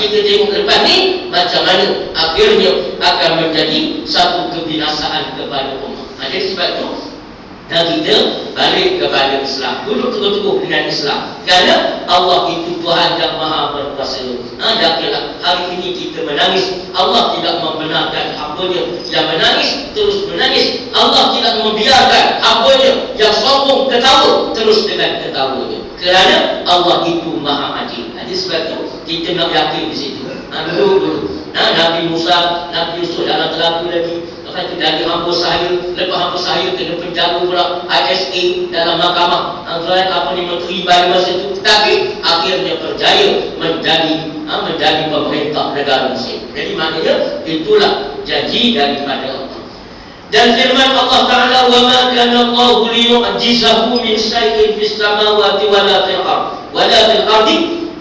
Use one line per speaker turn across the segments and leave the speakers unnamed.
kita tengok lepas ni macam mana akhirnya akan menjadi satu kebinasaan kepada umat. Jadi sebab itu kita balik kepada Islam, duduk teguh-teguh dengan Islam, kerana Allah itu Tuhan yang maha berkuasa. Janganlah hari ini kita menangis, Allah tidak membenarkan hamba-Nya yang menangis terus menangis. Allah tidak membiarkan hamba-Nya yang sombong ketawa terus dengan ketawanya, kerana Allah itu maha adil. Jadi sebab itu kita nak yakin di situ. Dulu Nabi Musa, Nabi Yusuf dalam telaga lagi. Lepas itu dari hamba sahaya, lepas hamba sahaya kena penjaga pula ISA dalam mahkamah, apa ni, menteri pada masa itu. Tapi akhirnya berjaya menjadi pemerintah negara Mesir. Jadi maknanya itulah janji daripada Allah. Dan firman Allah Ta'ala, وَمَا كَانَ اللَّهُ لِيُعْجِزَهُ مِنْ شَيْءٍ فِي السَّمَاوَاتِ وَلَا فِي الْأَرْضِ.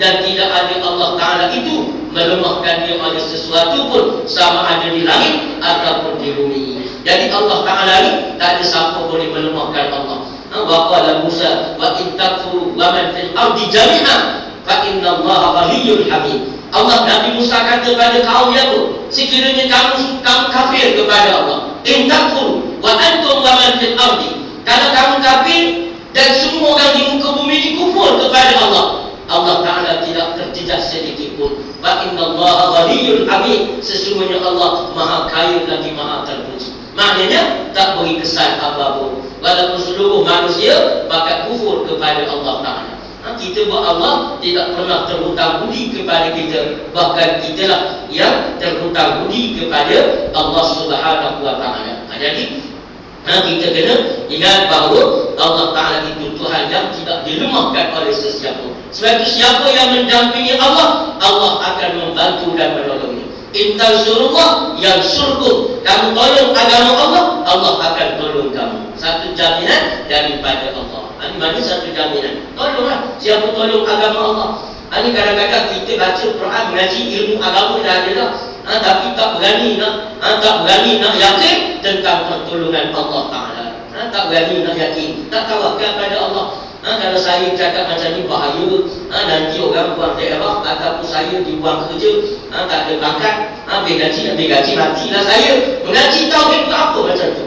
Dan tidak ada Allah Ta'ala itu melemahkan dia oleh sesuatu pun, sama ada di langit ataupun di bumi. Jadi Allah Ta'ala ni tak ada siapa boleh melemahkan Allah. Wa qala Musa wa in takfuru wa man fil ardi jami'an fa inna Allaha ghaniyyun hamid. Allah, Nabi Musa kata pada kaum dia tu, sekiranya kamu kafir kepada Allah, in takfuru wa antum wa man fil ardi, kalau kamu kafir dan semua orang di muka bumi ini kufur kepada Allah, Allah Ta'ala tidak terjejas sedikit pun. Wa inna Allaha ghaniyyun hamid, sesungguhnya Allah maha kaya lagi maha terpuji. Maknanya tak beri kesan apa-apa, walaupun seluruh manusia pakat kufur kepada Allah Ta'ala. Kita buat Allah tidak pernah terhutang budi kepada kita, bahkan kitalah yang terhutang budi kepada Allah Subhanahu Wa Ta'ala. Jadi kita kena ingat bahawa Allah Ta'ala itu Tuhan yang tidak dilemahkan oleh sesiapa. Sebab itu siapa yang mendampingi Allah, Allah akan membantu dan menolongnya. In tansurullah yansurkum, kamu tolong agama Allah, Allah akan tolong kamu. Satu jaminan daripada Allah. Ini mana satu jaminan? Tolonglah. Siapa tolong agama Allah? Ini kadang-kadang kita baca Quran, mengaji ilmu agama dah ada dah, tapi tak berani nak yakin tentang pertolongan Allah Ta'ala. Tak berani nak yakin, tak tawakal pada Allah. Kalau saya cakap macam ni bahaya, nanti orang buang daerah ataupun saya dibuang kerja, tak ada bakat, ambil gaji matilah saya. Mengaji tauhid itu apa macam tu?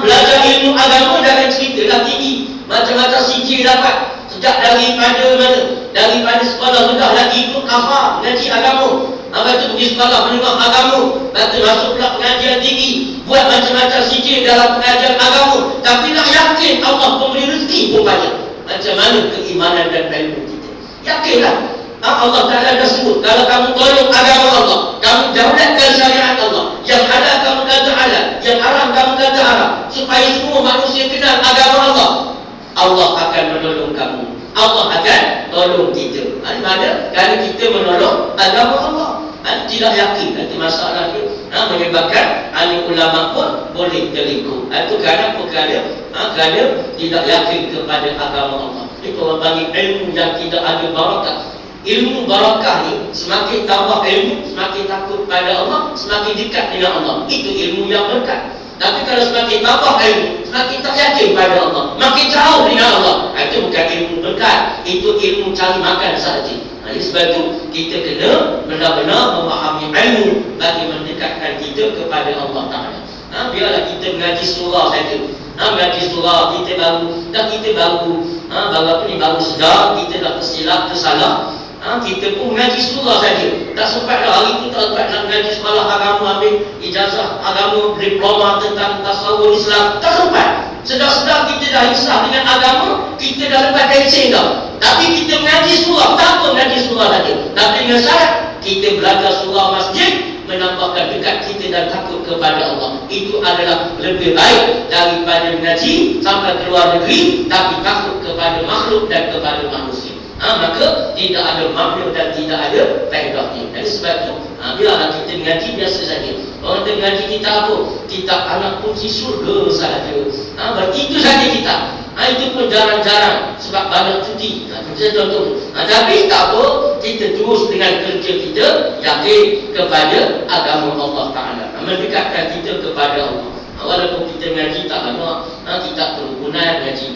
Belajar ilmu agama jangan cerita dah tinggi, macam-macam sijil dapat. Sejak daripada sekolah rendah lagi ikut kafar mengaji agama. Lepas tu pergi sekolah menengah agama, lepas tu masuk pula pengajian tinggi, buat macam-macam sijil dalam pengajian agama, tapi nak yakin Allah memberi rezeki pun banyak. Macam mana keimanan dan ilmu kita? Yakinlah. Allah Ta'ala dah sebut, kalau kamu tolong agama Allah, kamu jauhkan syariat Allah, yang halal kamu kata halal, yang haram kamu kata haram, supaya semua manusia kenal agama Allah, Allah akan menolong kamu, Allah akan tolong kita. Mana kalau kita menolong agama Allah, tidak yakin, nanti masalah dia menyebabkan ahli ulama pun boleh terlingkup. Itu kerana kerana tidak yakin kepada agama Allah. Itu orang panggil ilmu yang tidak ada barakah. Ilmu barakah ni, semakin tambah ilmu, semakin takut pada Allah, semakin dekat dengan Allah. Itu ilmu yang berkat. Tapi kalau semakin tambah ilmu, semakin tak yakin pada Allah, makin jauh dengan Allah, itu bukan ilmu berkat, itu ilmu cari makan sahaja. Jadi sebab itu kita kena benar-benar memahami ilmu bagi mendekatkan kita kepada Allah Ta'ala. Biarlah kita mengaji surah saja. Mengaji surah kita baru sedar kita dah tersilap, tersalah. Kita pun mengaji surah saja. Tak sempat dah hari itu, tak sempat nak mengaji sekolah agama, ambil ijazah agama, diploma tentang tasawuf Islam. Tak sempat. Sedar-sedar kita dah insaf dengan agama, kita dah lepas tencing dah. Tapi kita mengaji surah, tak apa mengaji surah saja. Tapi dengan syarat kita belajar surah masjid, menambahkan dekat kita dan takut kepada Allah. Itu adalah lebih baik daripada mengaji sampai ke luar negeri tapi takut kepada makhluk dan kepada manusia. Maka tidak ada makna dan tidak ada faedahnya. Jadi sebab itu biarlah kita mengaji biasa saja. Orang kita mengaji kita apa? Kita anak kunci surga sahaja. Itu saja kita. Itu pun jarang-jarang sebab banyak cuti. Contoh. Tapi tak apa, kita terus dengan kerja kita yakin kepada agama Allah Ta'ala, mendekatkan kita kepada Allah. Walaupun kita mengaji tak lama, kita kerukunan mengaji,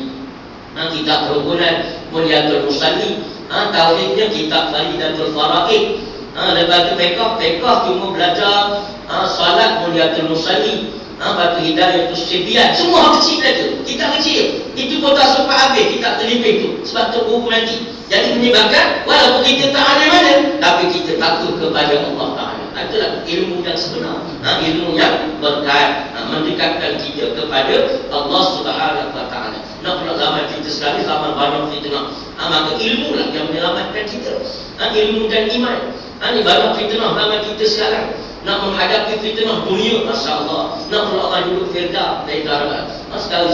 kita kerukunan Mulyatul Musalli, tauhidnya kita Faridatul Faraid, Lepas tu fiqh cuma belajar solat muliatul musalli, batu hidayah tu sebian, semua hal kecil belajar. Kita kecil, itu pun tak sempat habis, kita terlipih tu, sebab tu buku nanti. Jadi menyebabkan walaupun kita tak ada mana, tapi kita takut kepada Allah Ta'ala. Itulah ilmu yang sebenar, ilmu yang berkait, mendekatkan kita kepada Allah Subhanahu Wa Ta'ala. Nak pula zaman kita sekarang, zaman banyak fitnah, maka ilmu lah yang menyelamatkan kita, ilmu dan iman. Ini banyak fitnah zaman kita sekarang. Nak menghadapi fitnah dunia, Masya Allah. Nak pula orang duduk Firda sekali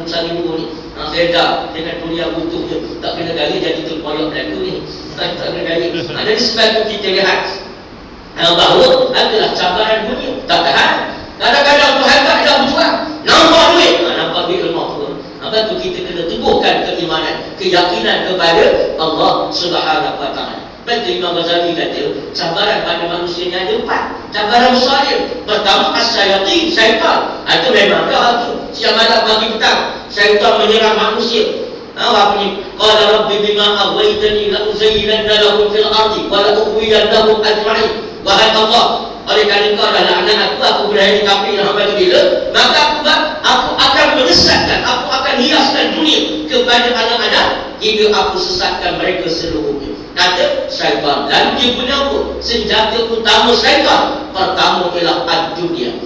saling dulu ni, Firda dengan dunia butuhnya, tak kena gaya jadi terkoyak berlaku ni, tak kena gaya. Jadi sebab itu kita lihat bahawa adalah cabaran dunia, tak tahan. Kadang-kadang Tuhan tak ada berjuang, nampak duit, nampak duit lemah pun. Lepas tu kita kena teguhkan keimanan, keyakinan kepada Allah Subhanahu Wa Ta'ala. Betul Imam Ghazali kata, cabaran pada manusia ni ada 4. Cabaran besar dia. Pertama, as-syayatin, syaitan. Itu memang dah tu. Siang malam pagi petang, syaitan menyerang manusia. Apa ni? Qala rabbi bima aghwaytani la uzayyinanna lahum fil ardi wa la ughwiyannahum ajma'in. Wahai Allah, oleh kerana kau dah laknat aku berani kafir sampai bila, maka aku akan menyesatkan, aku akan hiaskan dunia kepada anak-anak hingga aku sesatkan mereka seluruhnya. Kata syaitan. Lalu dia punya apa? Senjata utama syaitan pertama ialah ad-dunia.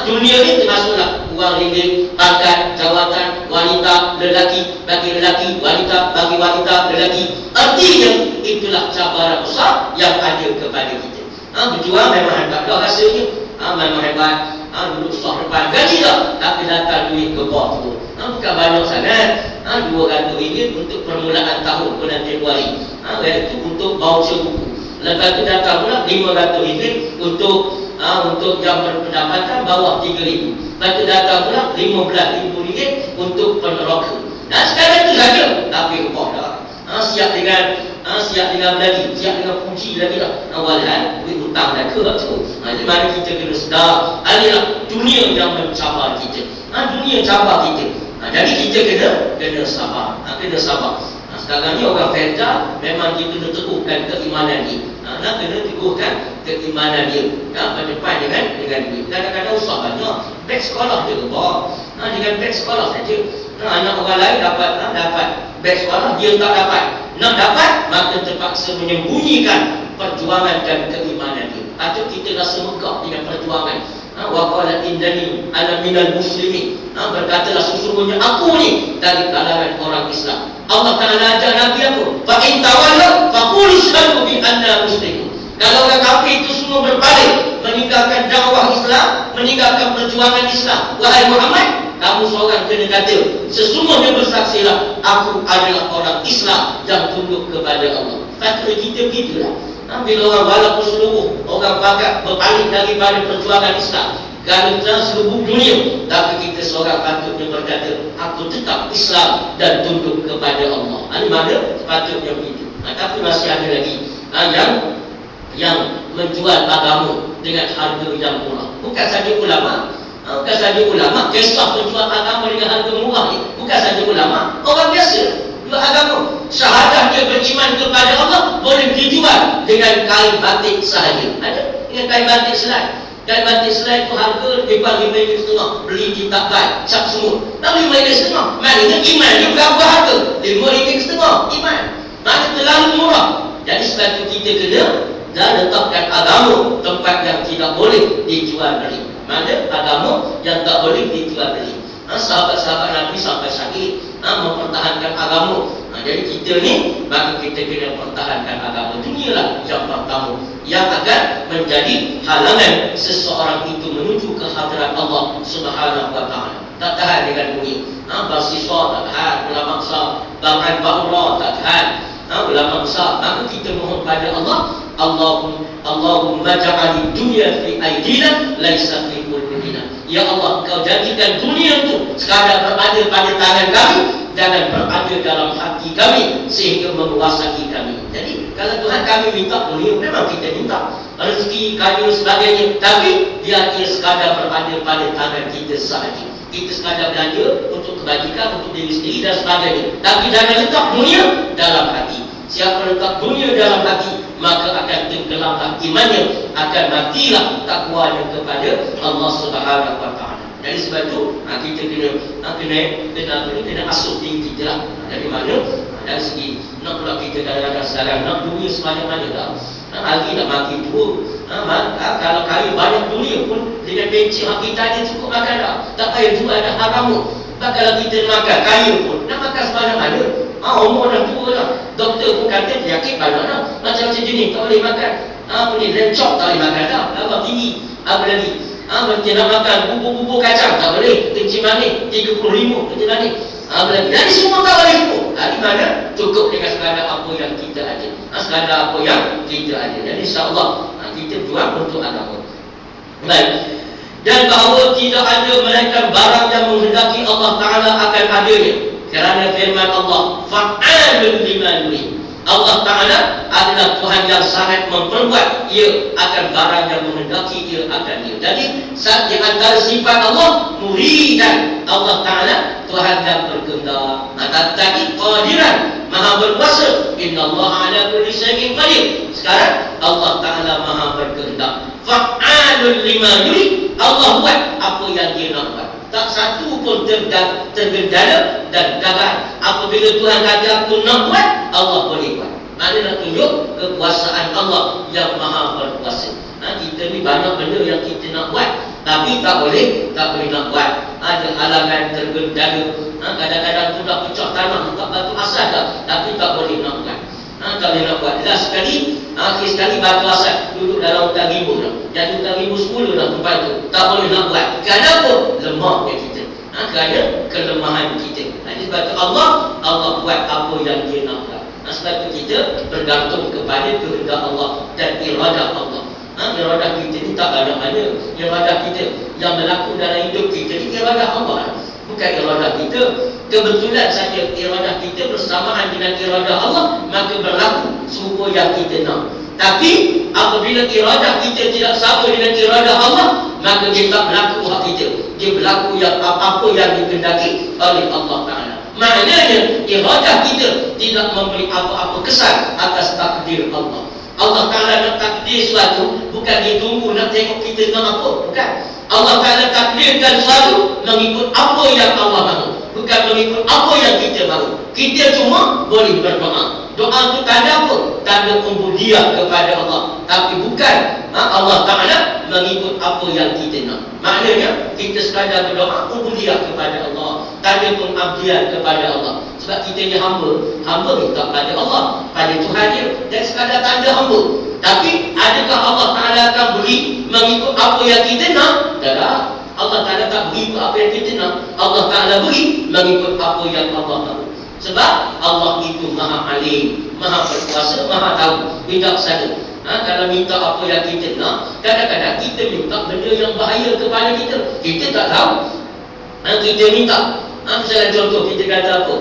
Dunia ni termasuklah uang ringgit, pangkat, jawatan, wanita, lelaki bagi lelaki, wanita bagi wanita, lelaki. Artinya itulah cabaran besar yang ada kepada kita. Berjuang memang hebat dah rasanya, memang hebat. Duduk susah depan gaji tak, tapi datang duit ke bawah tu, bukan banyak sangat. RM200 untuk permulaan tahun bulan Februari, iaitu untuk voucher buku. Lepas tu datang pula RM500 untuk yang berpendapatan bawah RM3,000. Lepas tu datang pula RM15,000 untuk peneroka. Dan sekarang itu saja, tapi upah dah. Siap dengan lagi, siap dengan puji lagi lah. Awalnya duit hutang dah ke tu. Jadi mari kita kena sedar, inilah dunia yang mencabar kita. Dunia cabar kita. Jadi kita kena sabar. Kena sabar. Sekarang ni orang Firda memang kita kena teguhkan keimanan dia. Kena teguhkan keimanan dia. Berdepan dengan duit. Kadang-kadang usah banyak. Beg sekolah dia bawa. Dengan beg sekolah saja. Anak orang lain dapat beg sekolah, dia tak dapat. Nak dapat, maka terpaksa menyembunyikan perjuangan dan keimanan dia. Atau kita rasa megah dengan perjuangan. Wa qala innani ana minal muslimin. Berkatalah sesungguhnya aku ni dari kalangan orang Islam. Allah Ta'ala ajar Nabi aku, fa in tawallaw faqul ashhadu bi anna muslimun. Kalau orang kafir itu semua berpaling, meninggalkan dakwah Islam, meninggalkan perjuangan Islam, wahai Muhammad, kamu seorang kena kata, sesungguhnya bersaksilah aku adalah orang Islam yang tunduk kepada Allah. Kata kita begitulah. Bila orang walaupun seluruh orang bakat berpaling daripada perjuangan Islam, kerana seluruh dunia, tapi kita seorang patutnya berkata, aku tetap Islam dan tunduk kepada Allah. Ini mana patutnya begitu. Tapi masih ada lagi yang menjual agama dengan harga yang murah. Bukan saja ulama, kisah menjual agama dengan harga murah ni. Bukan saja ulama, orang biasa jual agama. Syahadah dia beriman kepada Allah boleh dijual dengan kain batik sahaja. Ada dengan kain batik selai. Kain batik selai itu harga lebih kurang RM5,500. Beli di takbai, cap semua. Tapi RM5,500. Maknanya iman dia berapa harga? RM5,500 iman. Maknanya terlalu murah. Jadi sebab itu kita kena dan letakkan agama tempat yang tidak boleh dijual beli. Maknanya agama yang tak boleh dijual beli. Sahabat-sahabat Nabi sampai sakit mempertahankan agama. Jadi kita ni, maka kita kena pertahankan agama. Dunialah yang pertama yang akan menjadi halangan seseorang itu menuju ke hadirat Allah Subhanahu Wa Ta'ala. Tak tahan dengan dunia. Bersiswa tak tahan, ulama besar, bahkan ba'ullah tak tahan, ulama besar. Maka kita mohon pada Allah, Allahumma ja'ali dunia fi aidina laisa fi qulubina. Ya Allah, kau jadikan dunia itu sekadar berada pada tangan kami, jangan berada dalam hati kami sehingga menguasai kami. Jadi kalau Tuhan kami minta dunia, memang kita minta rezeki, kaya sebagainya, tapi biar ia sekadar berada pada tangan kita sahaja. Kita sekadar belanja untuk kebajikan, untuk diri sendiri dan sebagainya. Tapi jangan letak dunia dalam hati. Siapa letak dunia dalam hati, maka akan tenggelamlah imannya, akan matilah takwanya kepada Allah Subhanahu wa taala. Jadi sebab itu kita kena asuh diri kita lah. Dari mana? Dari segi nak pula kita kadang-kadang sekarang nak dunia sebanyak-mana dah. Lagi nak makin tua. Kalau kaya banyak dunia pun dengan pencik kita dia cukup makan dah. Tak payah jual dah haramu. Kalau kita makan kaya pun nak makan sebanyak-mana. Umur dah tua dah. Doktor pun kata penyakit banyak dah. Macam-macam jenis tak boleh makan. Lencok tak boleh makan dah. Abang tinggi. Apa lagi? Kita nak makan bubur-bubur kacang tak boleh. Kencing manis 30,000 kencing manis. Jadi semua tak boleh semua. Dari mana? Cukup dengan sekadar apa yang kita ada. Sekadar apa yang kita ada. Jadi insya-Allah kita berjuang untuk agama. Baik. Dan bahawa tidak ada melainkan barang yang menghendaki Allah Ta'ala akan adanya. Kerana firman Allah, fa'alun lima yurid. Allah Ta'ala adalah Tuhan yang sangat memperbuat. Ia akan barang yang menghendaki, ia akan dia. Jadi di antara sifat Allah, muridan. Allah Ta'ala Tuhan yang berkehendak. Tadi qadiran, maha berkuasa. Inna Allah ala kulli syai'in qadir. Sekarang Allah Ta'ala maha berkehendak. Fa'alun lima yurid. Allah buat apa yang dia nak buat. Tak satu pun tergendala dan gagal. Apabila Tuhan kata aku nak buat, Allah boleh buat. Mana nak tunjuk kekuasaan Allah yang maha berkuasa. Kita ni banyak benda yang kita nak buat, tapi tak boleh nak buat. Ada halangan tergendala. Kadang-kadang tu dah pecah tanah, buka batu asas dah, tapi tak boleh nak buat. Tak boleh nak buat. Last sekali, akhir sekali batu asas duduk dalam hutan rimbu dah. Jadi hutan rimbu 10 dah tempat tu. Tak boleh nak buat. Kenapa? Lemahnya kita. Kerana kelemahan kita. Jadi sebab tu Allah buat apa yang dia nak buat. Sebab tu kita bergantung kepada kehendak Allah dan iradah Allah. Iradah kita ni tak ada mana. Iradah kita yang berlaku dalam hidup kita ni iradah Allah. Bukan iradah kita. Kebetulan saja iradah kita bersamaan dengan iradah Allah, maka berlaku semua yang kita nak. Tapi apabila iradah kita tidak sama dengan iradah Allah, maka dia tak berlaku hak kita. Dia berlaku yang apa yang dikehendaki oleh Allah Ta'ala. Maknanya iradah kita tidak memberi apa-apa kesan atas takdir Allah. Allah Ta'ala nak takdir sesuatu, bukan dia tunggu nak tengok kita nak apa. Bukan. Allah Ta'ala takdirkan sesuatu mengikut apa yang Allah mahu, bukan mengikut apa yang kita mahu. Kita cuma boleh berdoa. Doa itu tanda apa? Tanda ubudiyah kepada Allah. Tapi bukan Allah Ta'ala mengikut apa yang kita nak. Maknanya kita sekadar berdoa ubudiyah kepada Allah, tanda pengabdian kepada Allah. Sebab kita ni hamba minta pada Allah, pada Tuhan dia, dan sekadar tanda hamba. Tapi adakah Allah Ta'ala akan beri mengikut apa yang kita nak? Tak. Allah Ta'ala tak beri apa yang kita nak. Allah Ta'ala beri mengikut apa yang Allah tahu. Sebab Allah itu maha alim, maha berkuasa, maha tahu, bijaksana. Kalau minta apa yang kita nak, kadang-kadang kita minta benda yang bahaya kepada kita. Kita tak tahu. Kita minta. Misalnya contoh, kita kata apa?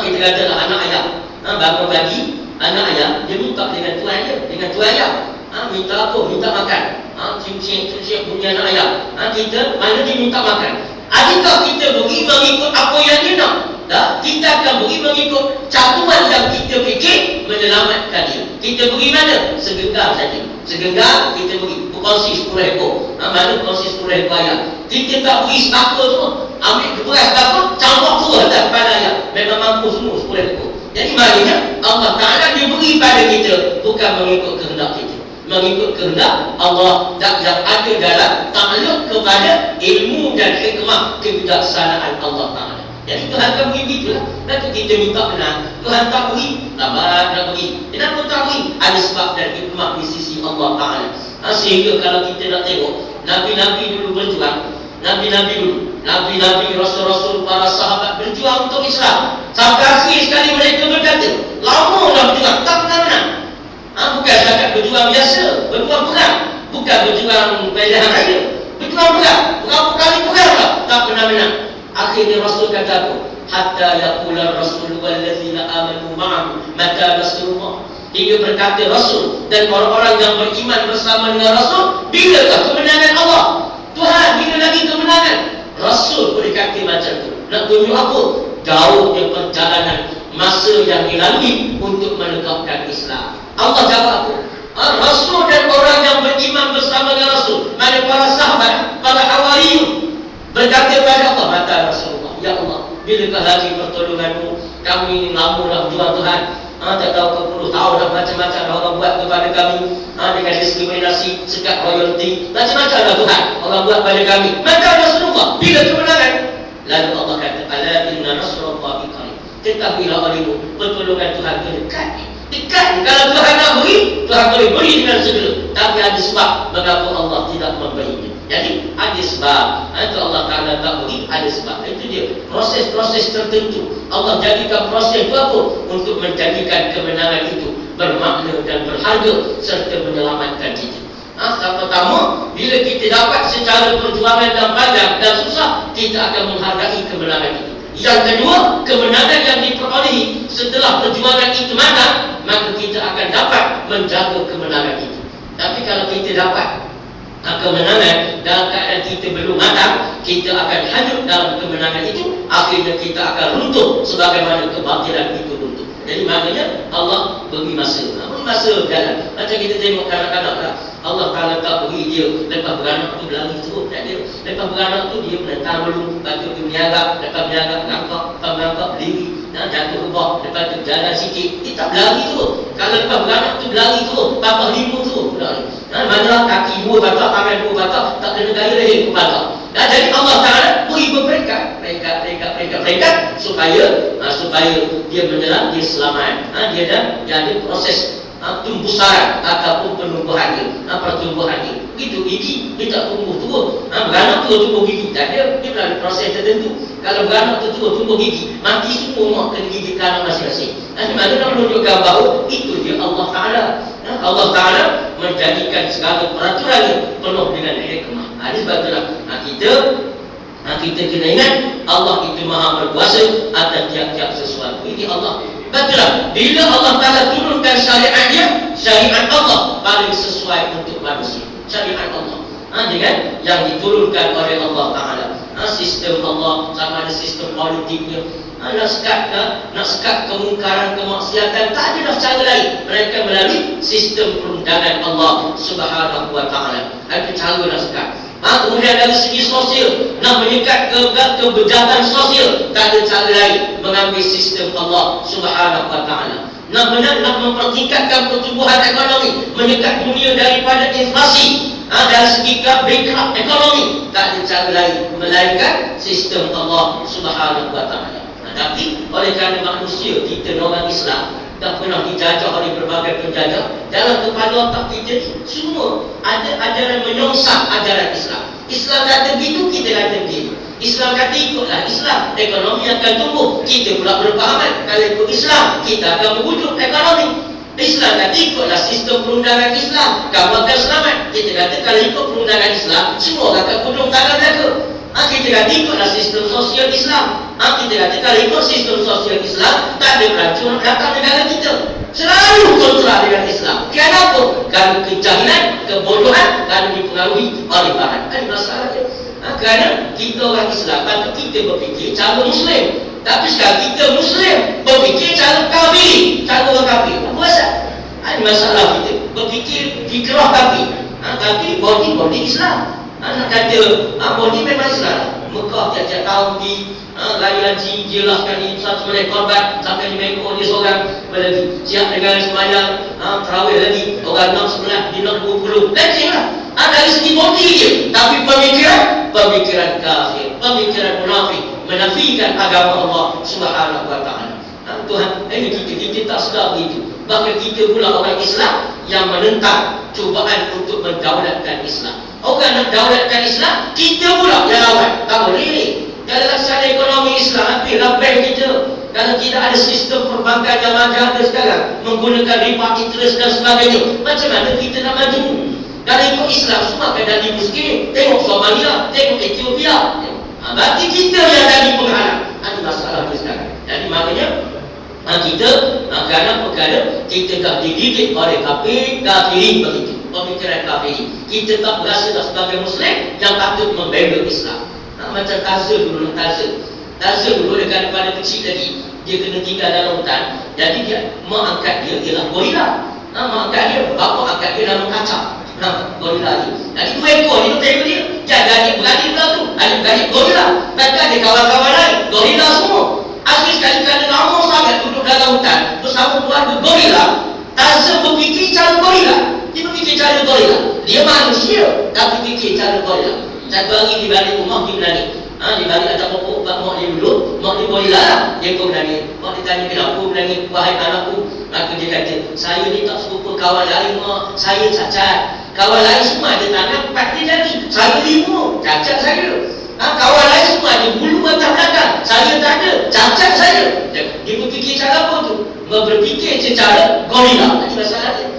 Kita kata anak ayah. Bangun pagi, anak ayah, dia minta dengan tuan dia, dengan tuan ayah. Minta apa? Minta makan. Cincin punya anak ayah. Kita, mana dia minta makan? Adakah kita beri mengikut apa yang dia nak? Tak, kita akan beri mengikut catuan yang kita fikir menyelamatkan dia. Kita beri mana? Segenggam saja. Segenggam kita beri. Berkongsi 10 ekor. Mana berkongsi 10 ekor ayam? Kita tak beri setapa semua. Ambil beras setapa, campur turun atas kepala ayam. Memang mampu semua 10 ekor. Jadi maknanya Allah Ta'ala dia beri pada kita, bukan mengikut kehendak kita. Mengikut kehendak Allah yang ada dalam takluk kepada ilmu dan hikmah kebijaksanaan Allah Ta'ala. Jadi Tuhan tak beri begitulah. Lepas tu kita minta benar. Tuhan tak beri, lambat nak beri. Kenapa tak beri? Ada sebab dan hikmah di sisi Allah Ta'ala. Sehingga kalau kita nak tengok, Nabi-Nabi dulu berjuang. Nabi-Nabi, Rasul-Rasul, para sahabat berjuang untuk Islam. Sampai akhir sekali mereka berkata, lama dah berjuang, tak pernah menang. Bukan sangat berjuang biasa, berjuang perang. Bukan berjuang pilihan raya, berjuang perang. Berapa kali perang lah, tak pernah menang. Akhirnya Rasul kata apa? Hatta yaqula Rasul wallazina amanu ma'ahu mata nasrullah. Hingga berkata Rasul dan orang-orang yang beriman bersama dengan Rasul, bilakah kemenangan Allah? Tuhan, bila lagi kemenangan? Rasul berkata macam tu. Nak tunjuk apa? Jauhnya perjalanan masa yang dilalui untuk menegakkan Islam. Allah jawab apa? Rasul dan orang yang beriman bersama dengan Rasul, mana para sahabat, para hawariyun, berkata kepada Allah, kata Rasulullah, ya Allah, bilakah lagi pertolonganmu? Kami ini lama dah berjuang Tuhan, tak tahu ke puluh tahun dah, macam-macam dah orang buat kepada kami, dengan diskriminasi, sekat royalty, macam-macam dah Tuhan orang buat pada kami. Maka Rasulullah, bila kemenangan? Lalu Allah kata, ala inna nasrallahi qarib. Ketahuilah olehmu, pertolongan Tuhan itu dekat. Dekat. Kalau Tuhan nak beri, Tuhan boleh beri dengan segera. Tapi ada sebab mengapa Allah tidak memberinya. Jadi ada sebab. Itu Allah Ta'ala tak beri, ada sebab. Itu dia proses-proses tertentu. Allah jadikan proses itu apa? Untuk menjadikan kemenangan itu bermakna dan berharga serta menyelamatkan kita. Pertama, bila kita dapat secara perjuangan dan panjang dan susah, kita akan menghargai kemenangan itu. Yang kedua, kemenangan yang diperolehi setelah perjuangan itu matang, maka kita akan dapat menjaga kemenangan itu. Tapi kalau kita dapat kemenangan dalam keadaan kita belum matang, kita akan hanyut dalam kemenangan itu. Akhirnya kita akan runtuh sebagaimana kebatilan itu runtuh. Jadi maknanya Allah beri masa. Beri masa jalan. Macam kita tengok kadang-kadang lah, Allah Ta'ala tak beri dia lepas beranak tu berlari terus. Tak dia. Lepas beranak tu dia menentang dulu, lepas tu dia meniagak, lepas meniagak nampak, lepas menampak berdiri, jatuh ke bawah, lepas tu jalan sikit, dia tak berlari terus. Kalau lepas beranak tu berlari terus, tambah 5 terus berlari. Mana kaki 2 batak, tangan 2 batak, tak kena gaya leher ke batak. Jadi Allah Ta'ala beri berperingkat supaya dia menyerang, dia selamat. Dia ada proses tumbuh-sarang ataupun pertumbuhan dia. Begitu gigi, dia tak tumbuh tua. Beranak tua tumbuh gigi. Tak ada, dia melalui proses tertentu. Kalau beranak tu tua tumbuh gigi, mati semua mak kena gigi kanan masing-masing. Mana nak menunjukkan bahawa itu dia Allah Ta'ala. Allah Ta'ala menjadikan segala peraturannya penuh dengan hikmah. Ini sebab itulah kita kena ingat Allah itu maha berkuasa atas tiap-tiap sesuatu. Ini Allah. Betullah, bila Allah Ta'ala turunkan syariatnya, syariat Allah paling sesuai untuk manusia. Syariat Allah dengan yang diturunkan oleh Allah Ta'ala. Sistem Allah sama ada sistem politiknya. Nak sekat kemungkaran, kemaksiatan, tak ada dah cara lain. Mereka melalui sistem perundangan Allah Subhanahu Wa Ta'ala. Itu cara nak sekat. Kemudian dari segi sosial, nak menyekat kebejahatan sosial, tak ada cara lain mengambil sistem Allah Subhanahu Wa Ta'ala. Nak mempertingkatkan pertumbuhan ekonomi, menyekat dunia daripada inflasi, dari segi bankrupt ekonomi, tak ada cara lain melainkan sistem Allah Subhanahu Wa Ta'ala. Tapi oleh kerana manusia, kita orang Islam tak pernah dijajah oleh berbagai penjajah, dalam kepala otak kita semua ada ajaran menyongsong ajaran Islam. Islam kata begitu, kita kata begitu. Islam kata ikutlah Islam, ekonomi akan tumbuh. Kita pula berpahaman, kalau ikut Islam, kita akan berwujud ekonomi. Islam kata ikutlah sistem perundangan Islam, kamu akan selamat. Kita kata kalau ikut perundangan Islam, semua akan kudung tangan belaka. Kita kata ikutlah sistem sosial Islam. Kita kata kalau ikut sistem sosial Islam, tak ada pelancong datang negara kita. Selalu kontra dengan Islam. Kenapa? Kerana kejahilan, kebodohan, kerana dipengaruhi oleh barat. Ini masalahnya. Kerana kita orang Islam, patut kita berfikir cara Muslim. Tapi sekarang kita Muslim berfikir cara kafir, cara orang kafir. Apa asal? Ini masalah kita. Berfikir fikrah kafir. Tapi body Islam. Nak kata body memang Islam. Mekah tiap-tiap tahun di raya haji, dia lahkan satu sebagai korban sampai 5 ekor dia seorang lagi. Siap dengan sembahyang, terawih lagi, orang 6 sebelah, dia nak 20. Leceh lah. Dari segi body dia. Tapi pemikiran kafir, pemikiran munafik, menafikan agama Allah Subhanahu Wa Ta'ala. Tuhan, ini kita tak sedar begitu. Bahkan kita pula orang Islam yang menentang cubaan untuk mendaulatkan Islam. Orang nak daulatkan Islam, kita pula yang lawan. Tak boleh ni. Kalau laksana ekonomi Islam, habislah bank kita. Kalau tidak ada sistem perbankan yang ada sekarang, menggunakan riba interest dan sebagainya, macam mana kita nak maju? Kalau ikut Islam, semua akan jadi miskin. Tengok Somalia, tengok Ethiopia. Berarti kita yang jadi penghalang. Ada masalah sekarang. Jadi maknanya kita perkara kita tak dididik oleh kafirin begitu. Pemikiran kafir. Kita tak berasa dah sebagai Muslim yang patut membela Islam. Macam Taza dulu, Taza dulu daripada kecil tadi, dia kena tinggal dalam hutan. Jadi mak angkat dia ialah gorila. Mak angkat dia, bapa angkat dia lagi. Jadi 2 ekor ni tengok dia. Jaga adik-beradik pula tu. Adik-beradik gorila. Takkan ada kawan-kawan lain. Gorila semua. Akhir sekali kerana lama sangat duduk dalam hutan bersama keluarga gorila. Tarzan berfikir cara gorila. Dia berfikir cara gorila. Dia manusia tapi fikir cara gorila. Satu hari di balik rumah dia berani. Di balik atas pokok mak dia duduk. Mak dia gorila lah. Dia pun berani. Mak dia tanya kenapa berani. Wahai anakku. Maka dia kata, saya ni tak serupa kawan lain mak. Saya cacat. Kawan lain semua ada tangan 4 dia jari. Saya 5. Cacat saya. Kawan lain semua ada bulu atas belakang. Saya tak ada. Cacat saya. Dia berfikir cara apa tu? Berfikir secara gorila. Ini masalah dia.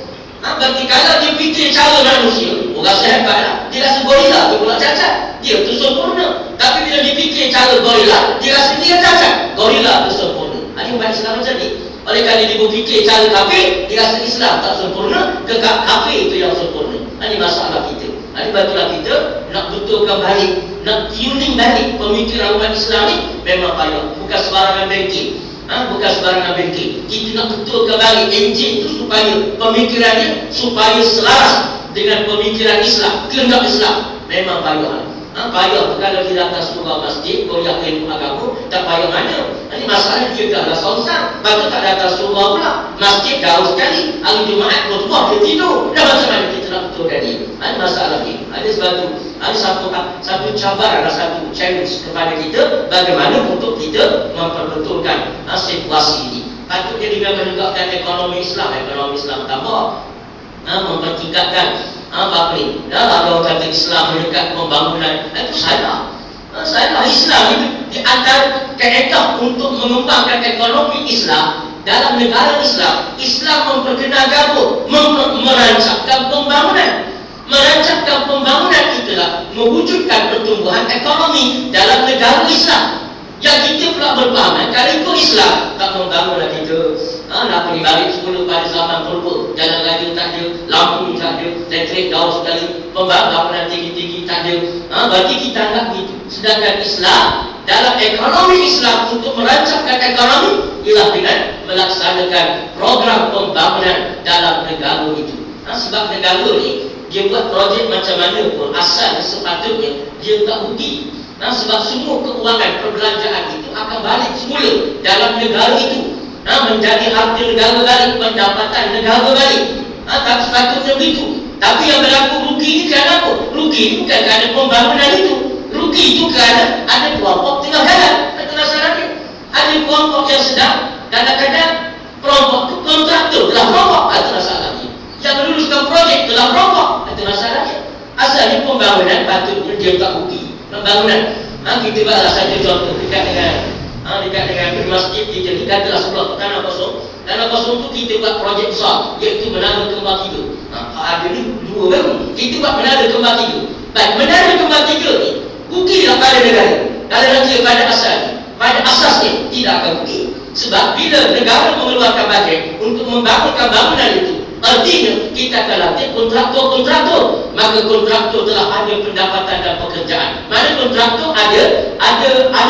Berarti kalau dia fikir cara manusia, orang sehebat lah. Dia rasa gorila, dia pula cacat. Dia tu sempurna. Tapi bila dia fikir cara gorila, dia rasa dia cacat. Gorila tu sempurna. Ini umat Islam macam ni. Oleh kerana dia berfikir cara kafir, dia rasa Islam tak sempurna, kafir itu yang sempurna. Ini masalah kita. Ini batulah kita nak betulkan balik, nak tuning balik pemikiran umat Islam ni memang payah. Bukan sebarangan bengkel. Bukan sebarangan bengkel. Kita nak betulkan balik enjin itu supaya pemikirannya supaya selaras dengan pemikiran Islam, kehendak Islam. Memang payah. Payah kalau kita datang surau masjid, kuliah ilmu agama, tak payah mana. Ini masalah dia dah rasa besar. Lepas tu tak datang surau pula. Masjid jauh sekali. Hari Jumaat khutbah dia tidur. Dah macam mana kita nak betulkan dia? Ini masalah dia. Ada sebab tu. Ada satu cabaran, satu challenge kepada kita bagaimana untuk kita memperbetulkan situasi ini. Patutnya dengan menegakkan ekonomi Islam tambah, mempertingkatkan apa ni? Ada orang kata Islam mendekat pembangunan, itu salah. Salah. Islam itu di antara kaedah untuk mengembangkan ekonomi Islam dalam negara Islam. Islam memperkenalkan apa? Merancangkan pembangunan. Merancangkan pembangunan itulah mewujudkan pertumbuhan ekonomi dalam negara Islam. Yang kita pula berpahaman kalau ikut Islam tak membangunlah kita. Nak pergi balik semula pada zaman purba. Jalan raya tak ada, lampu tak ada, elektrik jauh sekali, pembangunan tinggi-tinggi tak ada. Bagi kita anggap begitu. Sedangkan Islam dalam ekonomi Islam untuk merancangkan ekonomi ialah dengan melaksanakan program pembangunan dalam negara itu. Sebab negara ni dia buat projek macam mana pun asal sepatutnya dia tak rugi. Sebab semua keuangan perbelanjaan itu akan balik semula dalam negara itu. Menjadi harta negara balik, pendapatan negara balik. Tak sepatutnya begitu. Tapi yang berlaku rugi ini kerana apa? Rugi bukan kerana pembangunan itu. Rugi itu kerana ada kelompok tengah jalan. Itu masalahnya. Ada kelompok yang sedang, kadang-kadang kelompok itu kontraktor telah kelompok. Itu masalahnya. Yang meluluskan projek telah kelompok. Itu masalahnya. Asalnya pembangunan patutnya dia tak rugi. Pembangunan. Kita buatlah saja contoh dekat dengan masjid kita ni katalah sebelah tanah kosong. Tanah kosong tu kita buat projek besar iaitu menara kembang 3. Ada ni 2 baru. Kita buat menara kembang 3. Baik, menara kembang 3 ni rugilah pada negara. Kalau nanti pada asasnya tidak akan rugi. Sebab bila negara mengeluarkan bajet untuk membangunkan bangunan itu, artinya kita akan latih kontraktor. Maka kontraktor telah ada pendapatan dan pekerjaan. Mana kontraktor ada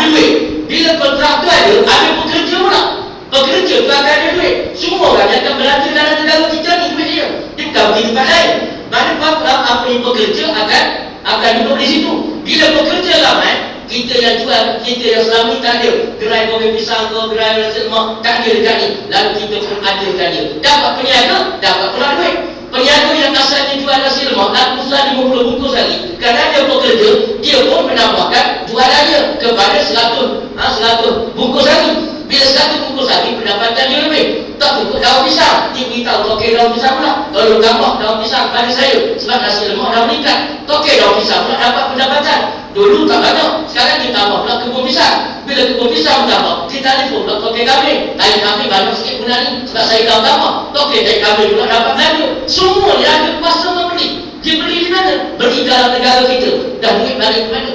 duit. Bila kontraktor ada pekerja pula. Pekerja tu akan ada duit. Semua orang yang akan belanja dalam negara kita ni duit dia. Dia bukan pergi tempat lain. Mana apa yang pekerja akan duduk di situ. Bila pekerja ramai, kita yang jual, kita yang selama ni tak ada gerai goreng pisang ke, gerai nasi lemak, tak ada dekat ni. Lalu kita pun adakan dia. Dapat peniaga, dapat pula duit. Peniaga yang asalnya jual nasi lemak, nak usaha 50 bungkus lagi. Kerana dia bekerja, dia pun menambahkan jualannya kepada 100 bungkus lagi. Bila 100 bungkus lagi, pendapatan dia lebih. Tak cukup daun pisang. Dia beritahu tokek daun pisang pula. Tolong tambah daun pisang pada saya. Sebab nasi lemak dah meningkat. Tokek daun pisang pula dapat pendapatan. Dulu tak banyak. Sekarang kita tambah pula kebun pisang. Bila kebun pisang tambah, kita telefon pula tokek kambing. Tanya kambing banyak sikit guna ni. Sebab saya tahu tambah. Tokek dari kambing pula dapat belanja. Semua yang ada kuasa membeli. Dia beli di mana? Beli dalam negara kita. Dah duit balik ke mana?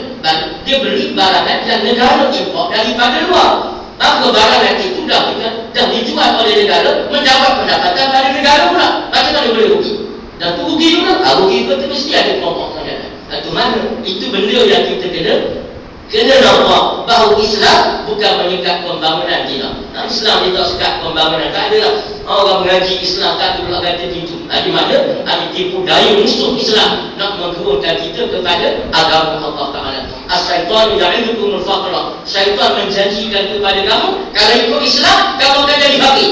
Dia beli barangan yang negara import daripada luar. Maka barangan itu dah dijual oleh negara, mendapat pendapatan dari negara pula. Macam mana boleh rugi? Dan tu rugi juga. Rugi itu mesti ada kelompok sangat. Itu mana? Itu benda yang kita kena nampak bahawa Islam bukan mengikat pembangunan kita. Islam dia tak sekat pembangunan. Tak adalah. orang mengaji Islam tak pula kata gitu. Di mana? Tipu daya musuh Islam nak menggerunkan kita kepada agama Allah Ta'ala. As-syaitan ya'idukumul faqra. Syaitan menjanjikan kepada kamu, kalau ikut Islam, kamu akan jadi fakir.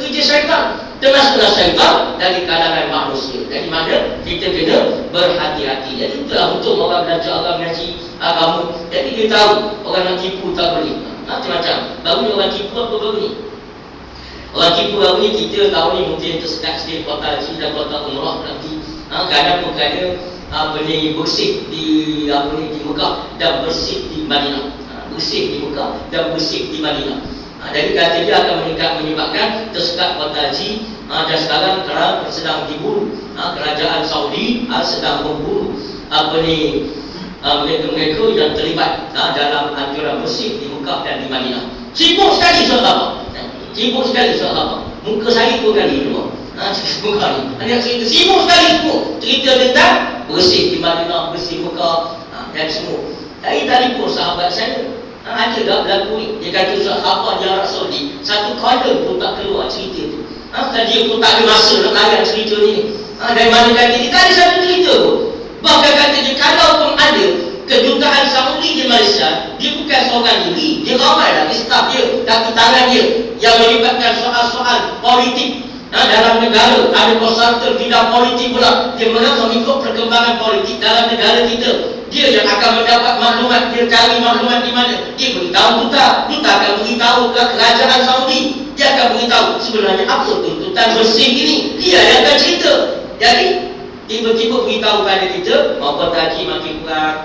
Kerja syaitan. Termasuklah syaitan dari kalangan manusia. Dari mana? Kita kena berhati-hati. Jadi itulah untuk orang belajar agama mengaji agama. Jadi dia tahu orang nak tipu tak boleh. Macam-macam. Baru ni orang tipu apa baru ni? Orang tipu baru ni kita tahu ni mungkin tersekat sikit kota haji dan kota umrah nanti. Kadang-kadang bersih di di Mekah dan bersih di Madinah. Bersih di Mekah dan bersih di Madinah. Jadi kata dia akan menyebabkan tersekat kota haji dan sekarang kerana sedang diburu. Kerajaan Saudi sedang memburu mereka yang terlibat dalam anjuran bersih di Mekah dan di Madinah. Sibuk sekali sahabat. Sibuk sekali sahabat. Muka saya 2 kali dua. Muka ni. Ada cerita sibuk sekali semua. Cerita tentang bersih di Madinah, bersih Mekah dan semua. Dari telefon sahabat saya. Ada tak berlaku ni? Dia kata sahabat di Arab Saudi, satu kader pun tak keluar cerita tu. Dia pun tak ada masa nak layan cerita ni. Dari mana kata dia? Tak ada satu cerita pun. Bahkan kata dia, kalau pun ada kedutaan Saudi di Malaysia, dia bukan seorang diri. Dia ramai lagi staf dia, kaki tangan dia yang melibatkan soal-soal politik. Dalam negara, ada konsultan bidang politik pula. Dia mengikut perkembangan politik dalam negara kita. Dia yang akan mendapat maklumat. Dia cari maklumat di mana. Dia beritahu duta. Duta akan beritahu ke kerajaan Saudi. Dia akan beritahu sebenarnya apa tuntutan bersih ini. Dia yang akan cerita. Jadi tiba-tiba beritahu pada kita, kota haji makin kurang,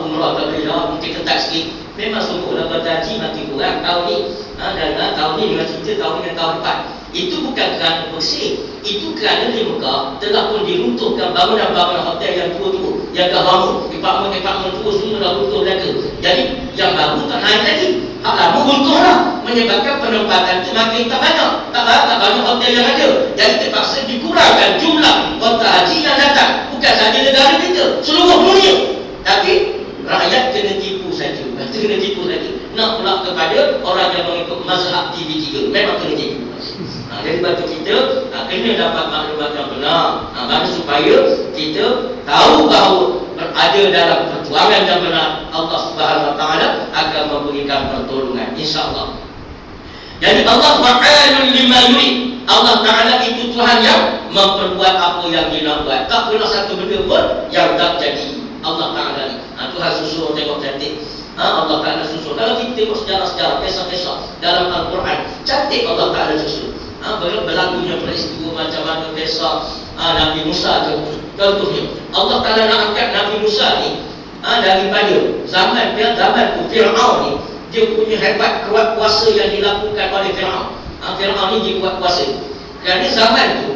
umrah tak boleh jawab, mungkin ketat sikit. Memang sungguhlah kota haji makin kurang tahun ni. Dan tahun ni dengan cerita tahun ni dan tahun depan. Itu bukan kerana bersih. Itu kerana di Mekah telah pun diruntuhkan bangunan-bangunan hotel yang tua-tua, yang dah bangun, departmen-departmen tua semua dah runtuh mereka. Jadi yang baru tak naik lagi. Hak lama runtuhlah, menyebabkan penempatan itu makin tak banyak. Tak banyak hotel yang ada. Jadi terpaksa dikurangkan jumlah kota haji yang datang. Bukan sahaja negara kita, seluruh dunia. Tapi rakyat kena tipu saja. Kena tipu saja. Nak pula kepada orang yang mengikut mazhab TV3, memang kena tipu. Jadi batu kita kena dapat maklumat yang benar. Mana supaya kita tahu bahawa berada dalam perjuangan yang benar, Allah Subhanahu Wa Taala akan memberikan pertolongan, insya-Allah. Jadi Allah Fa'alun lima yurid. Allah Taala itu Tuhan yang memperbuat apa yang Dia nak buat. Tak pernah satu benda pun yang tak jadi. Allah Taala ni. Tuhan susun tengok cantik. Allah Taala susun. Kalau kita tengok sejarah-sejarah, kisah-kisah dalam Al-Quran, cantik Allah Taala susun. Berlakunya peristiwa macam mana kisah Nabi Musa tu. Contohnya, Allah Ta'ala nak angkat Nabi Musa ni daripada zaman tu Fir'aun ni. Dia punya hebat kuat kuasa yang dilakukan oleh Fir'aun. Fir'aun ni dia kuat kuasa. Kerana zaman tu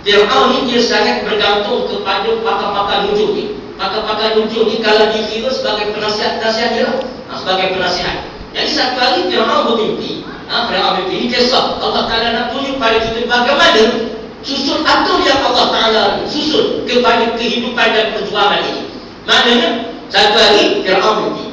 Fir'aun ni dia sangat bergantung kepada pakar-pakar nujum ni. Pakar-pakar nujum ni kalau dikira sebagai penasihat-penasihat dia lah. Sebagai penasihat. Jadi satu hari Fir'aun bermimpi. Fir'aun bermimpi. Ini kisah Allah Ta'ala nak tunjuk pada kita bagaimana susun atur yang Allah Ta'ala susun kepada kehidupan dan perjuangan ini. Maknanya satu hari Fir'aun bermimpi.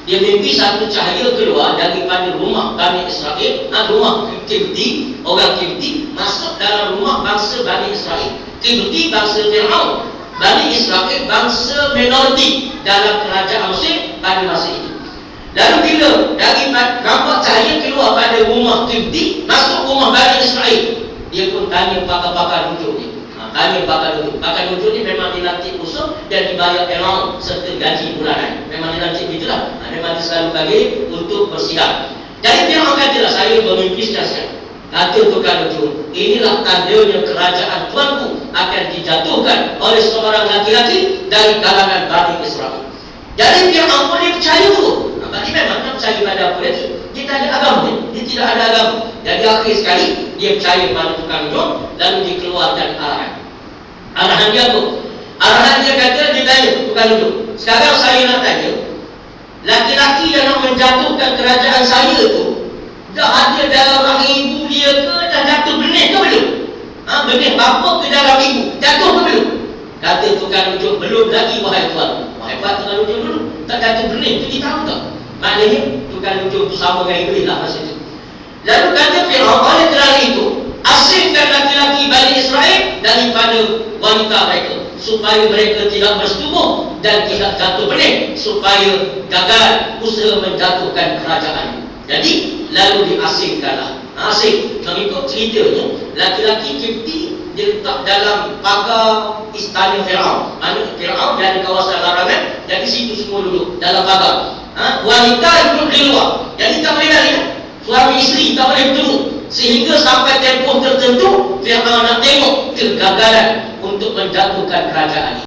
Dia mimpi satu cahaya keluar daripada rumah Bani Israel, rumah Kibti, orang Kibti masuk dalam rumah bangsa Bani Israel. Kibti bangsa Fir'aun, Bani Israel bangsa minoriti dalam kerajaan Mesir pada masa itu. Lalu bila dari nampak cahaya keluar pada rumah Kibti masuk rumah Bani Israel, dia pun tanya pakar-pakar nujum ni. Tanya pakar nujum. Pakar nujum ni memang dilantik khusus dan dibayar allowance serta gaji bulanan. Memang dilantik gitulah. Memang dia selalu bagi untuk bersidang. Jadi dia orang katalah, saya bermimpi sekian. Kata tukar nujum, inilah tandanya kerajaan Tuanku akan dijatuhkan oleh seorang laki-laki dari kalangan Bani Israel. Jadi dia pun dia percaya tu. Bagi memang dia percaya pada apa lagi. Dia tak ada agama ni. Dia tidak ada agama. Jadi akhir sekali dia percaya pada tukang nujum, lalu dikeluarkan arahan. Arahan dia tu. Arahan dia kata, dia tanya tukang nujum, sekarang saya nak tanya, laki-laki yang nak menjatuhkan kerajaan saya tu dah ada dalam rahim ibu dia ke, dah jatuh benih ke belum? Benih bapa ke dalam ibu, jatuh ke belum? Kata tukang nujum, belum lagi wahai tuan. Wahai tuan, tukang nujum dulu tak jatuh benih tu, dia tahu tak? Maknanya tukang nujum sama dengan iblis lah masa tu. Lalu kata Fir'aun, oleh kerana itu asingkan laki-laki Bani Israel daripada wanita mereka, supaya mereka tidak bersetubuh dan tidak jatuh benih, supaya gagal usaha menjatuhkan kerajaan. Jadi lalu diasingkanlah. Asing mengikut ceritanya, laki-laki Kipti dia letak dalam pagar istana Firaun. Mana Firaun dari kawasan larangan, jadi situ semua duduk dalam pagar. Wanita duduk di luar, jadi tak boleh lari. Suami isteri tak boleh bertemu, sehingga sampai tempoh tertentu Firaun nak tengok kegagalan untuk menjatuhkan kerajaan.